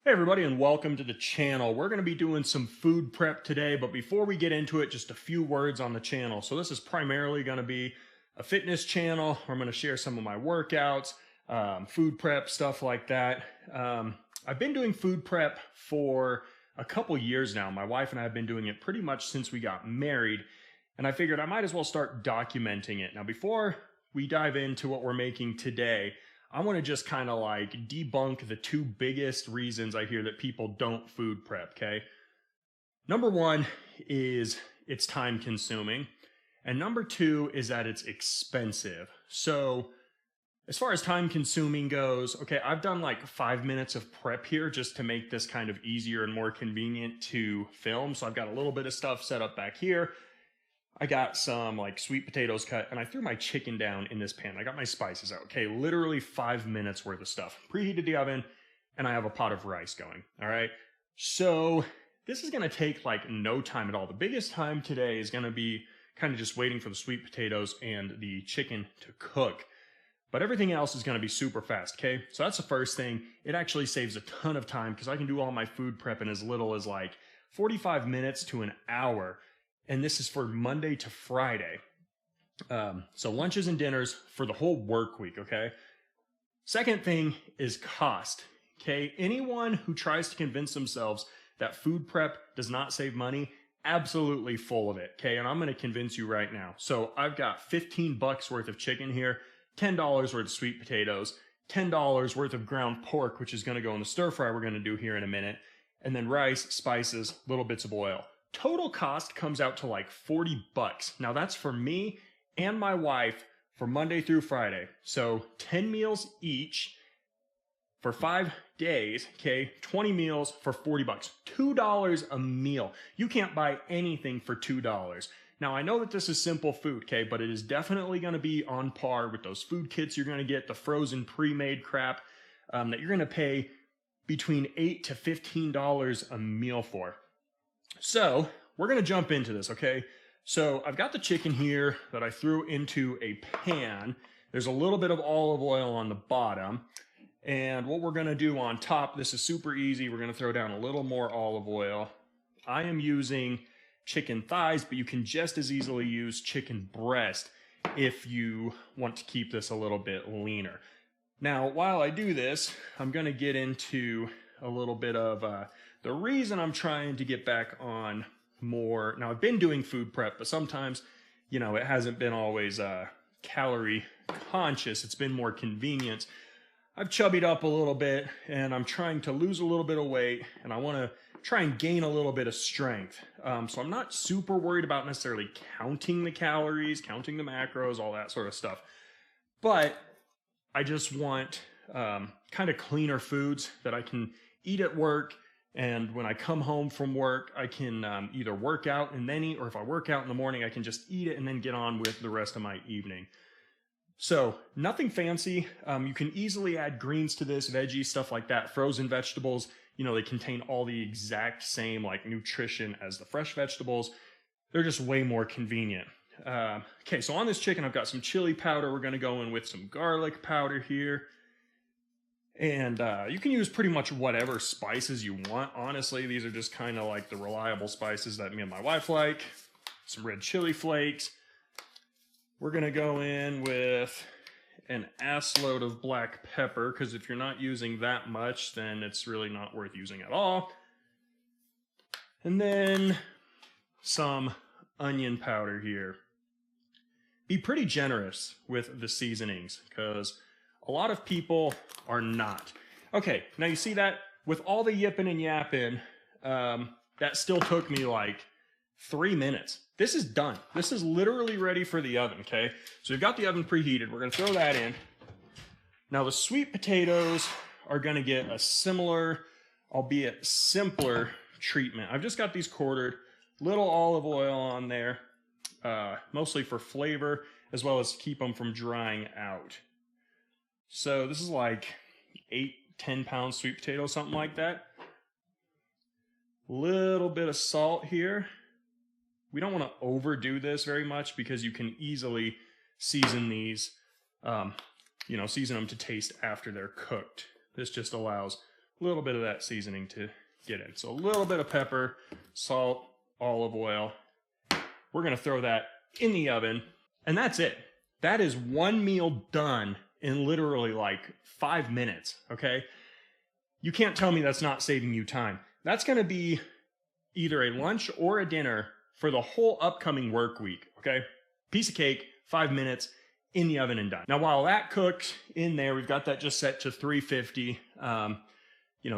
Hey everybody, and welcome to the channel. We're going to be doing some food prep today, but before we get into it, just a few words on the channel. So this is primarily going to be a fitness channel where I'm going to share some of my workouts, food prep, stuff like that. I've been doing food prep for a couple years now. My wife and I have been doing it pretty much since we got married, and I figured I might as well start documenting it. Now, before we dive into what we're making today, I want to just kind of like debunk the two biggest reasons I hear that people don't food prep, okay? Number one is it's time consuming, and number two is that it's expensive. So, as far as time consuming goes, okay, I've done like 5 minutes of prep here just to make this kind of easier and more convenient to film. So, I've got a little bit of stuff set up back here. I got some like sweet potatoes cut, and I threw my chicken down in this pan. I got my spices out. Okay, literally 5 minutes worth of stuff. Preheated the oven, and I have a pot of rice going. All right. So this is going to take like no time at all. The biggest time today is going to be kind of just waiting for the sweet potatoes and the chicken to cook. But everything else is going to be super fast, okay? So that's the first thing. It actually saves a ton of time because I can do all my food prep in as little as like 45 minutes to an hour. And this is for Monday to Friday. So lunches and dinners for the whole work week, okay? Second thing is cost, okay? Anyone who tries to convince themselves that food prep does not save money, absolutely full of it, okay? And I'm going to convince you right now. So I've got 15 bucks worth of chicken here, $10 worth of sweet potatoes, $10 worth of ground pork, which is going to go in the stir fry we're going to do here in a minute, and then rice, spices, little bits of oil. Total cost comes out to like 40 bucks. Now that's for me and my wife for Monday through Friday. So 10 meals each for 5 days, okay? 20 meals for 40 bucks. $2 a meal. You can't buy anything for $2. Now I know that this is simple food, okay, but it is definitely going to be on par with those food kits you're going to get, the frozen pre-made crap that you're going to pay between $8 to $15 a meal for. So we're going to jump into this, okay? So I've got the chicken here that I threw into a pan. There's a little bit of olive oil on the bottom. And what we're going to do on top, this is super easy. We're going to throw down a little more olive oil. I am using chicken thighs, but you can just as easily use chicken breast if you want to keep this a little bit leaner. Now, while I do this, I'm going to get into a little bit of the reason I'm trying to get back on more. Now, I've been doing food prep, but sometimes, you know, it hasn't been always calorie conscious. It's been more convenient. I've chubbied up a little bit, and I'm trying to lose a little bit of weight, and I want to try and gain a little bit of strength. So I'm not super worried about necessarily counting the calories, counting the macros, all that sort of stuff. But I just want kind of cleaner foods that I can eat at work. And when I come home from work, I can either work out and then eat, or if I work out in the morning, I can just eat it and then get on with the rest of my evening. So nothing fancy. You can easily add greens to this, veggies, stuff like that. Frozen vegetables, you know, they contain all the exact same like nutrition as the fresh vegetables. They're just way more convenient. Okay, so on this chicken, I've got some chili powder. We're going to go in with some garlic powder here. And you can use pretty much whatever spices you want. Honestly, these are just kind of like the reliable spices that me and my wife like. Some red chili flakes. We're going to go in with an ass load of black pepper, because if you're not using that much, then it's really not worth using at all. And then some onion powder here. Be pretty generous with the seasonings, because a lot of people are not. Okay, now you see that? With all the yipping and yapping, that still took me like 3 minutes. This is done. This is literally ready for the oven, okay? So we've got the oven preheated. We're going to throw that in. Now the sweet potatoes are going to get a similar, albeit simpler, treatment. I've just got these quartered, little olive oil on there, mostly for flavor, as well as keep them from drying out. So this is like 8-10 pound sweet potato, something like that. Little bit of salt here. We don't want to overdo this very much because you can easily season these, season them to taste after they're cooked. This just allows a little bit of that seasoning to get in. So a little bit of pepper, salt, olive oil. We're going to throw that in the oven, and that's it. That is one meal done in literally like 5 minutes, okay? You can't tell me that's not saving you time. That's going to be either a lunch or a dinner for the whole upcoming work week, okay? Piece of cake, 5 minutes, in the oven and done. Now, while that cooks in there, we've got that just set to 350.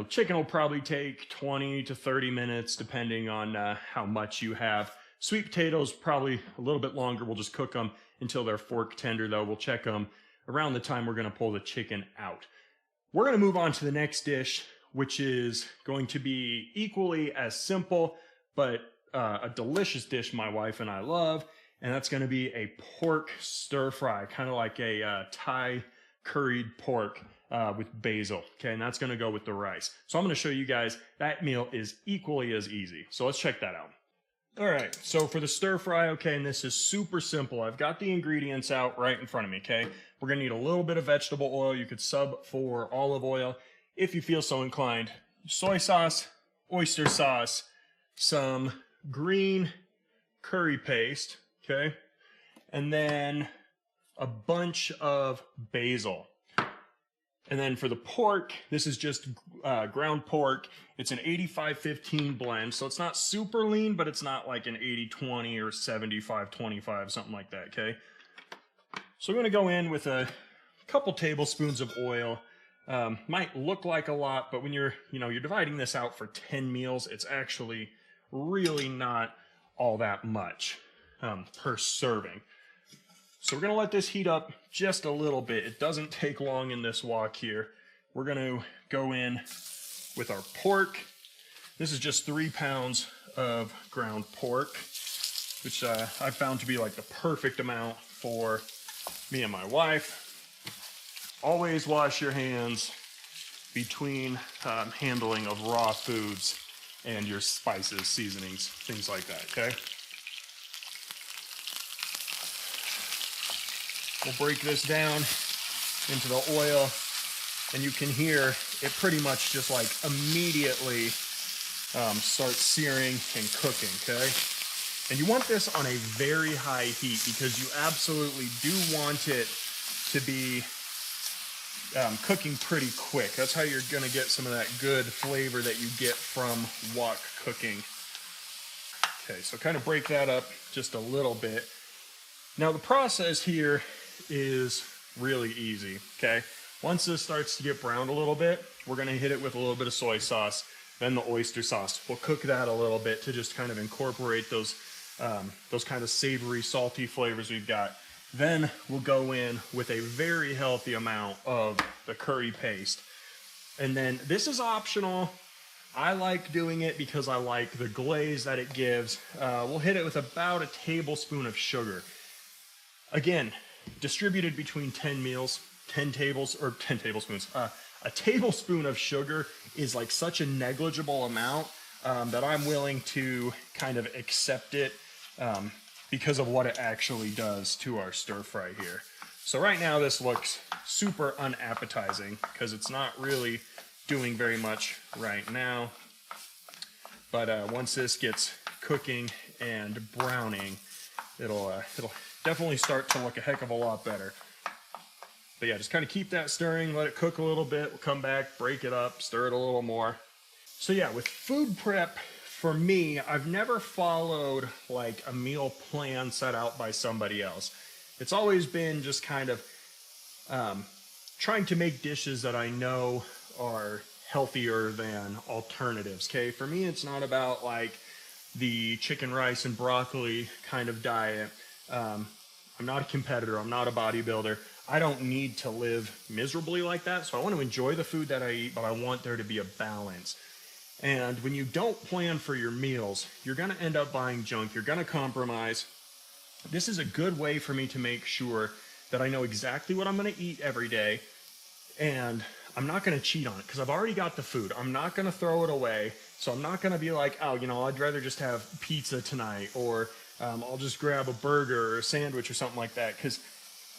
Chicken will probably take 20 to 30 minutes, depending on how much you have. Sweet potatoes, probably a little bit longer. We'll just cook them until they're fork tender, though. We'll check them around the time we're going to pull the chicken out. We're going to move on to the next dish, which is going to be equally as simple, but a delicious dish my wife and I love, and that's going to be a pork stir fry, kind of like a Thai curried pork with basil, okay, and that's going to go with the rice. So I'm going to show you guys that meal is equally as easy. So let's check that out. All right, so for the stir fry, okay, and this is super simple. I've got the ingredients out right in front of me, okay? We're gonna need a little bit of vegetable oil. You could sub for olive oil if you feel so inclined. Soy sauce, oyster sauce, some green curry paste, okay? And then a bunch of basil. And then for the pork, this is just ground pork. It's an 85-15 blend, so it's not super lean, but it's not like an 80-20 or 75-25, something like that, okay? So we're gonna go in with a couple tablespoons of oil. Might look like a lot, but when you're dividing this out for 10 meals, it's actually really not all that much per serving. So we're going to let this heat up just a little bit. It doesn't take long in this wok here. We're going to go in with our pork. This is just 3 pounds of ground pork, which I found to be like the perfect amount for me and my wife. Always wash your hands between handling of raw foods and your spices, seasonings, things like that, okay? We'll break this down into the oil, and you can hear it pretty much just like immediately starts searing and cooking, okay? And you want this on a very high heat because you absolutely do want it to be cooking pretty quick. That's how you're gonna get some of that good flavor that you get from wok cooking. Okay, so kind of break that up just a little bit. Now the process here is really easy, okay? Once this starts to get browned a little bit, we're gonna hit it with a little bit of soy sauce, then the oyster sauce. We'll cook that a little bit to just kind of incorporate those kind of savory, salty flavors we've got. Then we'll go in with a very healthy amount of the curry paste. And then this is optional. I like doing it because I like the glaze that it gives. We'll hit it with about a tablespoon of sugar. Again, distributed between 10 meals, 10 tablespoons. A tablespoon of sugar is like such a negligible amount that I'm willing to kind of accept it because of what it actually does to our stir fry here. So right now this looks super unappetizing because it's not really doing very much right now. But once this gets cooking and browning, it'll definitely start to look a heck of a lot better. But yeah, just kind of keep that stirring, let it cook a little bit. We'll come back, break it up, stir it a little more. So yeah, with food prep, for me, I've never followed like a meal plan set out by somebody else. It's always been just kind of trying to make dishes that I know are healthier than alternatives, okay? For me, it's not about like the chicken, rice, and broccoli kind of diet. I'm not a competitor. I'm not a bodybuilder. I don't need to live miserably like that. So I want to enjoy the food that I eat, but I want there to be a balance. And when you don't plan for your meals, you're going to end up buying junk. You're going to compromise. This is a good way for me to make sure that I know exactly what I'm going to eat every day. And I'm not going to cheat on it because I've already got the food. I'm not going to throw it away. So I'm not going to be like, oh, I'd rather just have pizza tonight, or I'll just grab a burger or a sandwich or something like that, because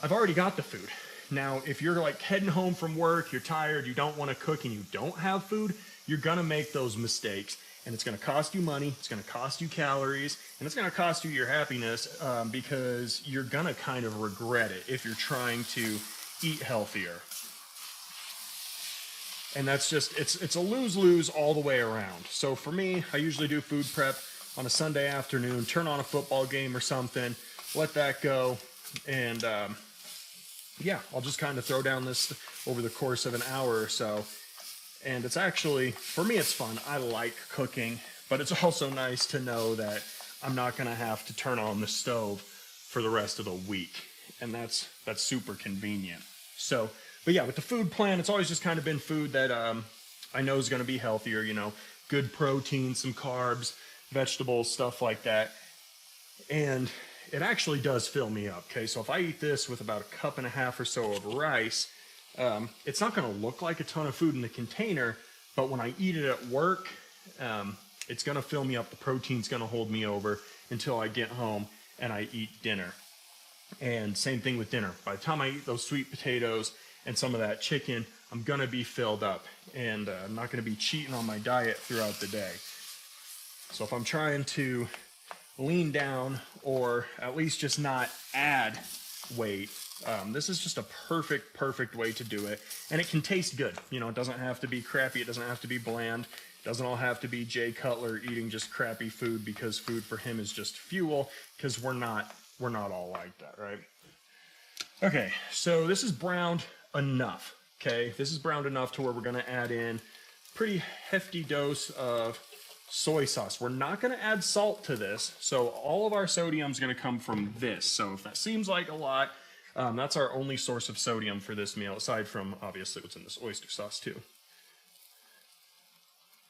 I've already got the food. Now, if you're like heading home from work, you're tired, you don't want to cook, and you don't have food, you're going to make those mistakes. And it's going to cost you money, it's going to cost you calories, and it's going to cost you your happiness because you're going to kind of regret it if you're trying to eat healthier. And that's just, it's a lose-lose all the way around. So for me, I usually do food prep on a Sunday afternoon, turn on a football game or something, let that go, and yeah, I'll just kind of throw down this over the course of an hour or so. And it's actually, for me, it's fun. I like cooking, but it's also nice to know that I'm not going to have to turn on the stove for the rest of the week. And that's super convenient. So, but yeah, with the food plan, it's always just kind of been food that I know is going to be healthier, you know, good protein, some carbs, vegetables, stuff like that. And it actually does fill me up, okay? So if I eat this with about 1.5 cups or so of rice, it's not going to look like a ton of food in the container, but when I eat it at work, it's going to fill me up. The protein's going to hold me over until I get home and I eat dinner. And same thing with dinner. By the time I eat those sweet potatoes and some of that chicken, I'm going to be filled up, and I'm not going to be cheating on my diet throughout the day. So if I'm trying to lean down or at least just not add weight, this is just a perfect way to do it. And it can taste good. You know, it doesn't have to be crappy. It doesn't have to be bland. It doesn't all have to be Jay Cutler eating just crappy food because food for him is just fuel, because we're not all like that, right? Okay, so this is browned enough, okay? This is browned enough to where we're gonna add in pretty hefty dose of soy sauce. We're not gonna add salt to this, so all of our sodium is gonna come from this. So if that seems like a lot, that's our only source of sodium for this meal, aside from obviously what's in this oyster sauce too.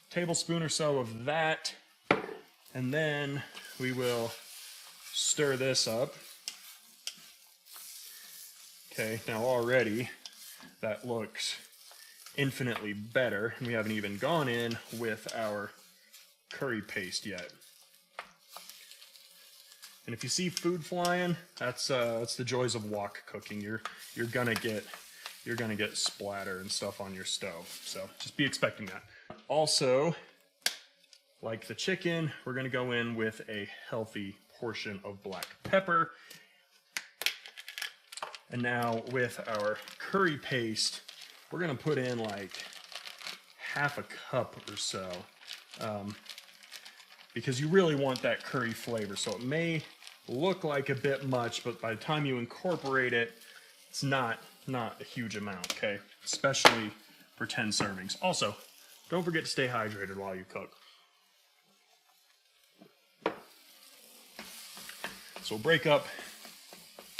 Tablespoon or so of that, and then we will stir this up. Okay, now already that looks infinitely better, and we haven't even gone in with our curry paste yet. And if you see food flying, that's the joys of wok cooking. You're gonna get splatter and stuff on your stove. So just be expecting that. Also, like the chicken, we're gonna go in with a healthy portion of black pepper. And now with our curry paste, we're gonna put in like 1/2 cup or so, because you really want that curry flavor. So it may look like a bit much, but by the time you incorporate it, it's not a huge amount, okay? Especially for 10 servings. Also, don't forget to stay hydrated while you cook. So we'll break up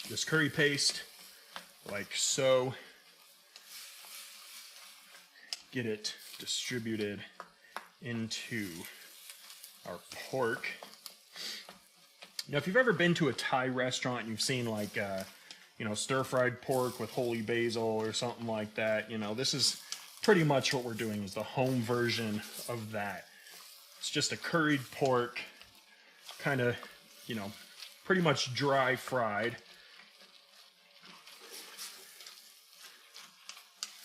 this curry paste like so. Get it distributed into our pork. Now, if you've ever been to a Thai restaurant and you've seen like, you know, stir-fried pork with holy basil or something like that, you know, this is pretty much what we're doing, is the home version of that. It's just a curried pork, kind of, you know, pretty much dry fried.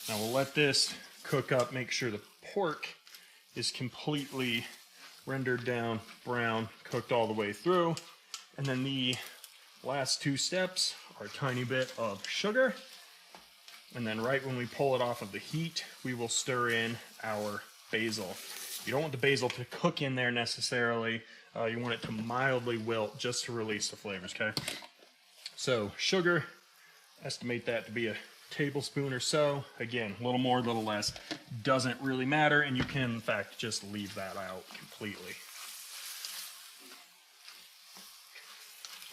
Now we'll let this cook up, make sure the pork is completely rendered down brown, cooked all the way through. And then the last 2 steps are a tiny bit of sugar. And then right when we pull it off of the heat, we will stir in our basil. You don't want the basil to cook in there necessarily. You want it to mildly wilt just to release the flavors, okay? So sugar, estimate that to be a tablespoon or so. Again, a little more, a little less, doesn't really matter, and you can in fact just leave that out completely.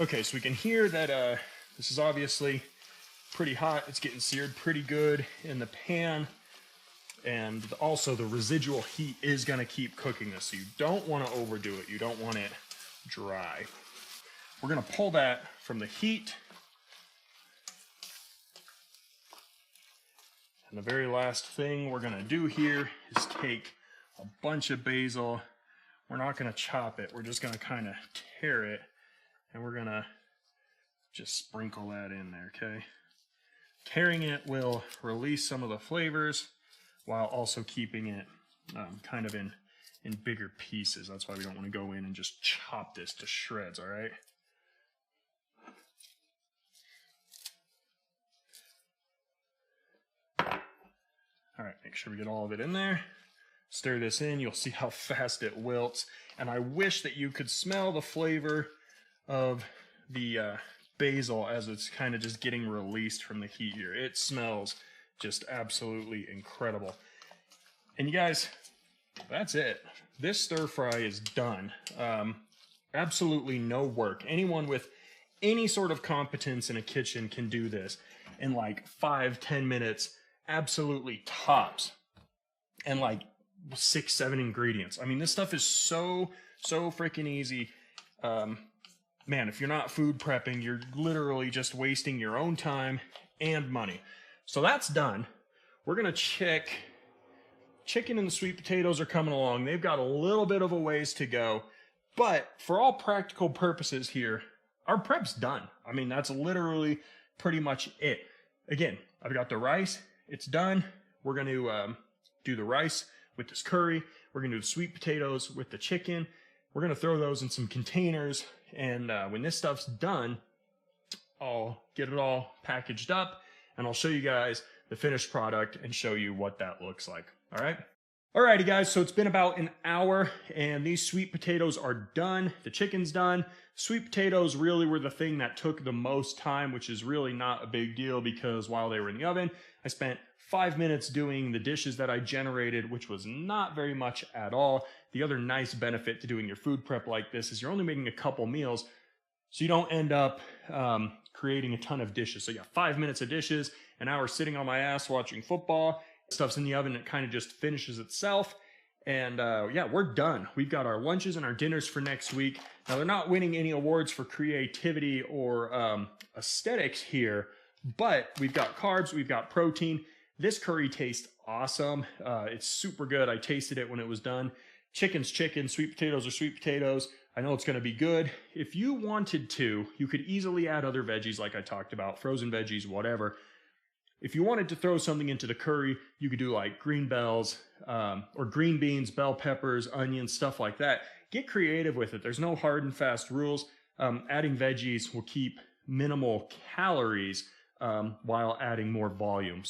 Okay, so we can hear that this is obviously pretty hot. It's getting seared pretty good in the pan, and also the residual heat is going to keep cooking this, so you don't want to overdo it. You don't want it dry. We're going to pull that from the heat. And the very last thing we're going to do here is take a bunch of basil. We're not going to chop it. We're just going to kind of tear it. And we're going to just sprinkle that in there, okay? Tearing it will release some of the flavors while also keeping it kind of in bigger pieces. That's why we don't want to go in and just chop this to shreds, all right? All right, make sure we get all of it in there. Stir this in, you'll see how fast it wilts. And I wish that you could smell the flavor of the basil as it's kind of just getting released from the heat here. It smells just absolutely incredible. And you guys, that's it. This stir fry is done. Absolutely no work. Anyone with any sort of competence in a kitchen can do this in like 5-10 minutes, absolutely tops. And like 6-7 ingredients. I mean, this stuff is so freaking easy. Man, if you're not food prepping, you're literally just wasting your own time and money. So that's done. We're gonna check. Chicken and the sweet potatoes are coming along. They've got a little bit of a ways to go, but for all practical purposes here, our prep's done. I mean, that's literally pretty much it. Again, I've got the rice. It's done. We're gonna do the rice with this curry. We're gonna do the sweet potatoes with the chicken. We're gonna throw those in some containers, and when this stuff's done, I'll get it all packaged up, and I'll show you guys the finished product and show you what that looks like. All right? Alrighty guys, so it's been about an hour, and these sweet potatoes are done. The chicken's done. Sweet potatoes really were the thing that took the most time, which is really not a big deal because while they were in the oven, I spent 5 minutes doing the dishes that I generated, which was not very much at all. The other nice benefit to doing your food prep like this is you're only making a couple meals, so you don't end up creating a ton of dishes. So you got 5 minutes of dishes, an hour sitting on my ass watching football. Stuff's in the oven, it kind of just finishes itself. And yeah, we're done. We've got our lunches and our dinners for next week. Now, they're not winning any awards for creativity or aesthetics here, but we've got carbs, we've got protein. This curry tastes awesome. It's super good. I tasted it when it was done. Chicken's chicken, sweet potatoes are sweet potatoes. I know it's going to be good. If you wanted to, you could easily add other veggies like I talked about, frozen veggies, whatever. If you wanted to throw something into the curry, you could do like green bells or green beans, bell peppers, onions, stuff like that. Get creative with it. There's no hard and fast rules. Adding veggies will keep minimal calories while adding more volume.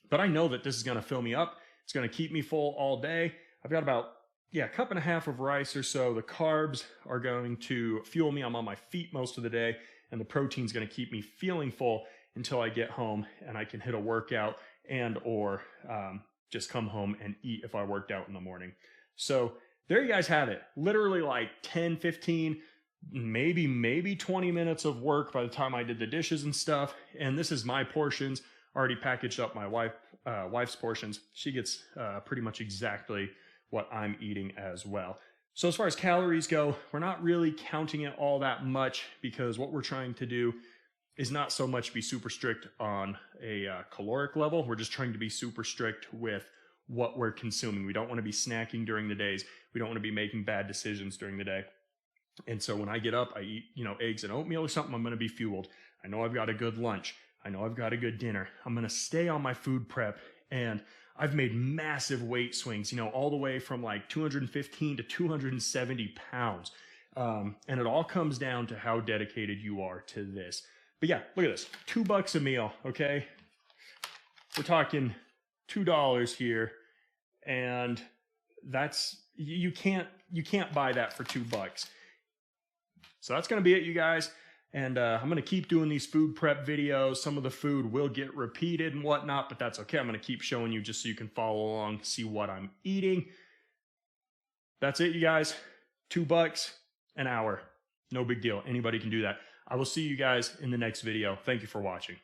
But I know that this is going to fill me up. It's going to keep me full all day. I've got about, a cup and a half of rice or so. The carbs are going to fuel me. I'm on my feet most of the day, and the protein's going to keep me feeling full until I get home and I can hit a workout and or just come home and eat if I worked out in the morning. So there you guys have it. Literally like 10, 15, maybe 20 minutes of work by the time I did the dishes and stuff. And this is my portions. Already packaged up my wife's portions. She gets pretty much exactly what I'm eating as well. So as far as calories go, we're not really counting it all that much because what we're trying to do is not so much be super strict on a caloric level. We're just trying to be super strict with what we're consuming. We don't want to be snacking during the days. We don't want to be making bad decisions during the day. And so when I get up, I eat, eggs and oatmeal or something, I'm going to be fueled. I know I've got a good lunch. I know I've got a good dinner. I'm going to stay on my food prep, and I've made massive weight swings, all the way from like 215 to 270 pounds. And it all comes down to how dedicated you are to this. But yeah, look at this, $2 a meal, okay? We're talking $2 here, and that's, you can't buy that for $2. So that's going to be it, you guys. And I'm going to keep doing these food prep videos. Some of the food will get repeated and whatnot, but that's okay. I'm going to keep showing you just so you can follow along, see what I'm eating. That's it, you guys. $2 an hour. No big deal. Anybody can do that. I will see you guys in the next video. Thank you for watching.